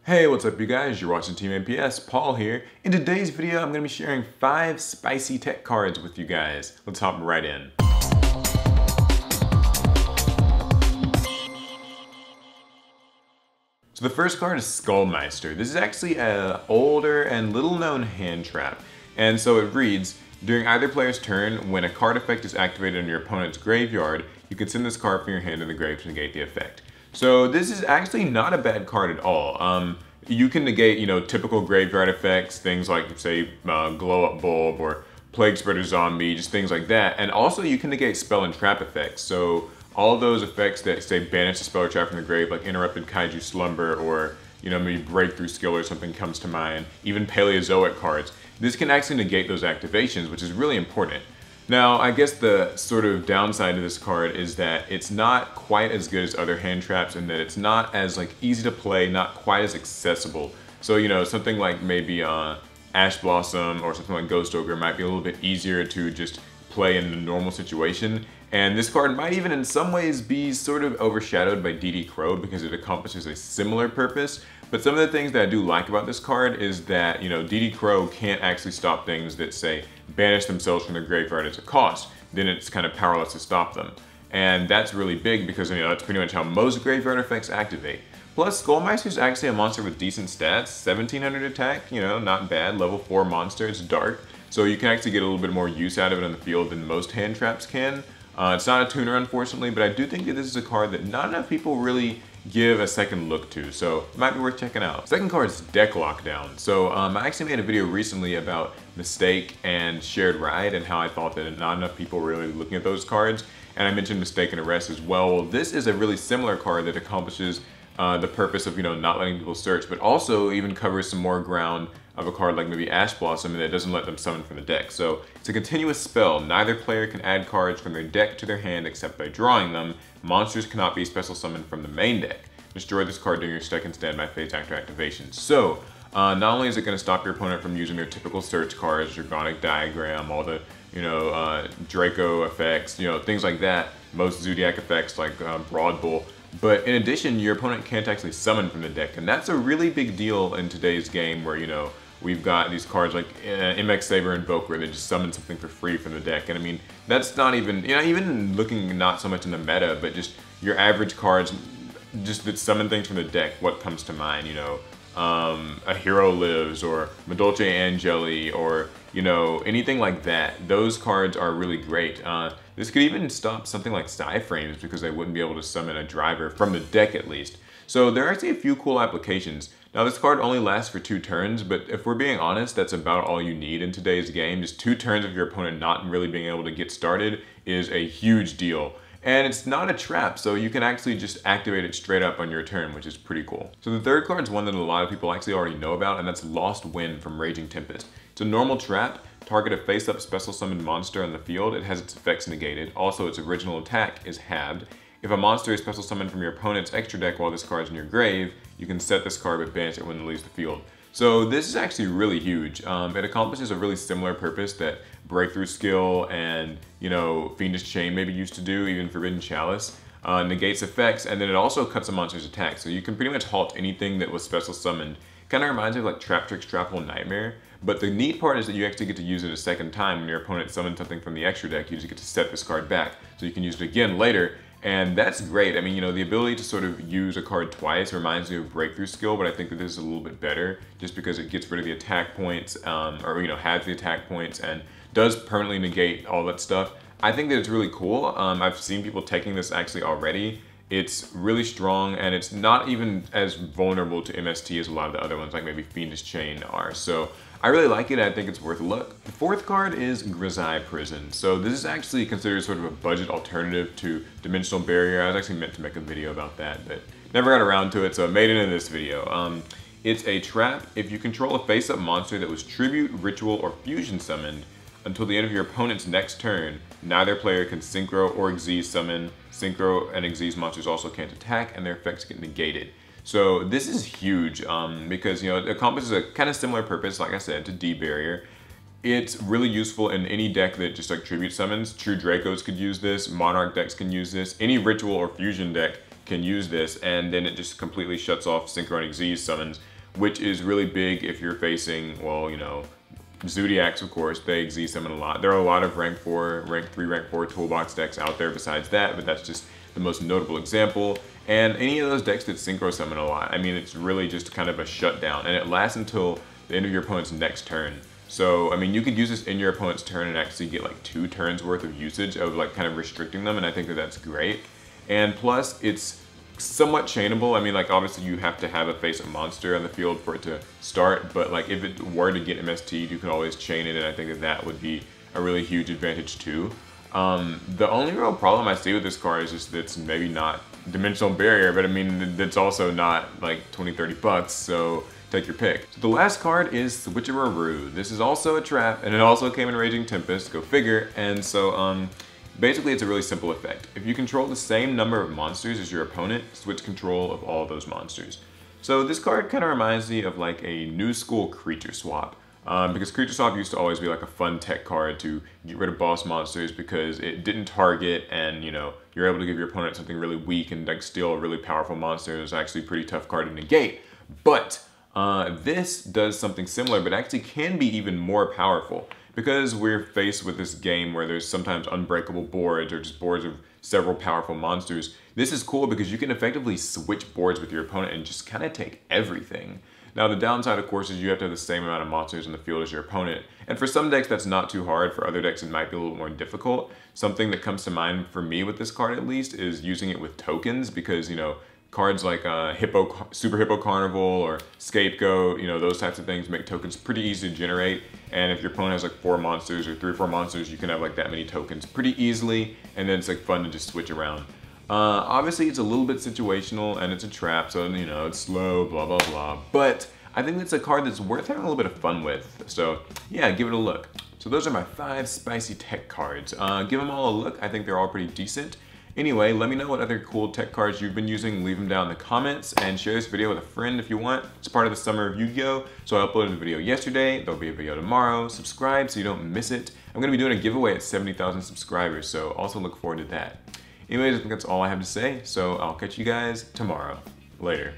Hey, what's up you guys? You're watching Team APS, Paul here. In today's video, I'm going to be sharing 5 spicy tech cards with you guys. Let's hop right in. So the first card is Skullmeister. This is actually an older and little known hand trap. And so it reads, during either player's turn, when a card effect is activated in your opponent's graveyard, you can send this card from your hand to the grave to negate the effect. So this is actually not a bad card at all. You can negate, typical graveyard effects, things like, say, glow up bulb or plague spreader zombie, just things like that. And also you can negate spell and trap effects. So all those effects that say banish a spell or trap from the grave, like interrupted kaiju slumber or maybe breakthrough skill or something comes to mind, even Paleozoic cards. This can actually negate those activations, which is really important. Now, I guess the sort of downside to this card is that it's not quite as good as other hand traps in that it's not as easy to play, not quite as accessible. So, something like maybe Ash Blossom or something like Ghost Ogre might be a little bit easier to just play in a normal situation. And this card might even in some ways be sort of overshadowed by DD Crow because it accomplishes a similar purpose. But some of the things that I do like about this card is that, DD Crow can't actually stop things that say banish themselves from the graveyard as a cost. Then it's kind of powerless to stop them. And that's really big because, that's pretty much how most graveyard effects activate. Plus, Skullmeister is actually a monster with decent stats, 1700 attack, not bad, level 4 monster, it's dark. So you can actually get a little bit more use out of it on the field than most hand traps can. It's not a tuner, unfortunately, but I do think that this is a card that not enough people really give a second look to, so it might be worth checking out. Second card is Deck Lockdown. So I actually made a video recently about Mistake and Shared Ride and how I thought that not enough people were really looking at those cards, and I mentioned Mistake and Arrest as well. Well, this is a really similar card that accomplishes the purpose of not letting people search, but also even covers some more ground of a card like maybe Ash Blossom that doesn't let them summon from the deck. So it's a continuous spell. Neither player can add cards from their deck to their hand except by drawing them. Monsters cannot be special summoned from the main deck. Destroy this card during your second standby phase after activation. So not only is it going to stop your opponent from using their typical search cards, Dragonic Diagram, all the Draco effects, things like that, most Zodiac effects like Broad Bull. But in addition, your opponent can't actually summon from the deck, and that's a really big deal in today's game where, we've got these cards like MX Saber Invoker that just summon something for free from the deck. And I mean, that's not even, even looking not so much in the meta, but just your average cards just that summon things from the deck, what comes to mind, A Hero Lives or Madolce Angeli or, anything like that. Those cards are really great. This could even stop something like Psyframes because they wouldn't be able to summon a driver from the deck at least. So there are actually a few cool applications. Now this card only lasts for 2 turns, but if we're being honest, that's about all you need in today's game. Just 2 turns of your opponent not really being able to get started is a huge deal. And it's not a trap, so you can actually just activate it straight up on your turn, which is pretty cool. So the third card is one that a lot of people actually already know about, and that's Lost Wind from Raging Tempest. It's a normal trap. Target a face-up special summoned monster on the field. It has its effects negated. Also, its original attack is halved. If a monster is special summoned from your opponent's extra deck while this card is in your grave, you can set this card but banish it when it leaves the field. So this is actually really huge. It accomplishes a really similar purpose that Breakthrough Skill and, Fiendish Chain maybe used to do, even Forbidden Chalice. Negates effects, and then it also cuts a monster's attack. So you can pretty much halt anything that was special summoned. Kind of reminds me of like Trap Trick Strapple Nightmare. But the neat part is that you actually get to use it a second time. When your opponent summons something from the extra deck, you just get to set this card back. So you can use it again later. And that's great. I mean, the ability to sort of use a card twice reminds me of Breakthrough Skill, but I think that this is a little bit better just because it gets rid of the attack points, or has the attack points and does permanently negate all that stuff. I think that it's really cool. I've seen people taking this actually already. It's really strong, and it's not even as vulnerable to MST as a lot of the other ones, like maybe Fiendish Chain are. So I really like it, and I think it's worth a look. The fourth card is Grisaille Prison. So this is actually considered sort of a budget alternative to Dimensional Barrier. I was actually meant to make a video about that, but never got around to it, so I made it in this video. It's a trap. If you control a face-up monster that was Tribute, Ritual, or Fusion summoned, until the end of your opponent's next turn, neither player can Synchro or Xyz summon. Synchro and Xyz monsters also can't attack, and their effects get negated. So this is huge because it accomplishes a kind of similar purpose, like I said, to D-Barrier. It's really useful in any deck that just Tribute summons. True Dracos could use this, Monarch decks can use this, any Ritual or Fusion deck can use this, and then it just completely shuts off Synchronic Z's summons, which is really big if you're facing, well, you know, Zodiacs, of course. They Z summon a lot. There are a lot of rank 4, rank 3, rank 4 toolbox decks out there besides that, but that's just the most notable example. And any of those decks that synchro summon a lot, I mean, it's really just kind of a shutdown, and it lasts until the end of your opponent's next turn. So, I mean, you could use this in your opponent's turn and actually get like 2 turns worth of usage of like kind of restricting them, and I think that that's great. And plus, it's somewhat chainable. I mean, like, obviously you have to have a face-up monster on the field for it to start, but like if it were to get MST'd, you can always chain it, and I think that that would be a really huge advantage too. The only real problem I see with this card is just that it's maybe not Dimensional Barrier, but I mean, it's also not like 20-30 bucks, so take your pick. So the last card is Switcheroo. This is also a trap, and it also came in Raging Tempest, go figure, and so basically, it's a really simple effect. If you control the same number of monsters as your opponent, switch control of all those monsters. So this card kind of reminds me of like a new school creature swap. Because creature swap used to always be like a fun tech card to get rid of boss monsters because it didn't target, and you know, you're able to give your opponent something really weak and like steal a really powerful monster. It was actually a pretty tough card to negate. But this does something similar, but actually can be even more powerful. Because we're faced with this game where there's sometimes unbreakable boards or just boards of several powerful monsters, this is cool because you can effectively switch boards with your opponent and just kind of take everything. Now the downside, of course, is you have to have the same amount of monsters in the field as your opponent. And for some decks that's not too hard, for other decks it might be a little more difficult. Something that comes to mind for me with this card at least is using it with tokens, because, you know, cards like Super Hippo Carnival or Scapegoat, you know, those types of things make tokens pretty easy to generate. And if your opponent has like 4 monsters or 3 or 4 monsters, you can have like that many tokens pretty easily, and then it's like fun to just switch around. Obviously it's a little bit situational and it's a trap, so you know, it's slow, blah, blah, blah. But I think it's a card that's worth having a little bit of fun with. So yeah, give it a look. So those are my 5 spicy tech cards. Give them all a look. I think they're all pretty decent. Anyway, let me know what other cool tech cards you've been using. Leave them down in the comments, and share this video with a friend if you want. It's part of the summer of Yu-Gi-Oh! So I uploaded a video yesterday. There'll be a video tomorrow. Subscribe so you don't miss it. I'm going to be doing a giveaway at 70,000 subscribers, so also look forward to that. Anyways, I think that's all I have to say, so I'll catch you guys tomorrow. Later.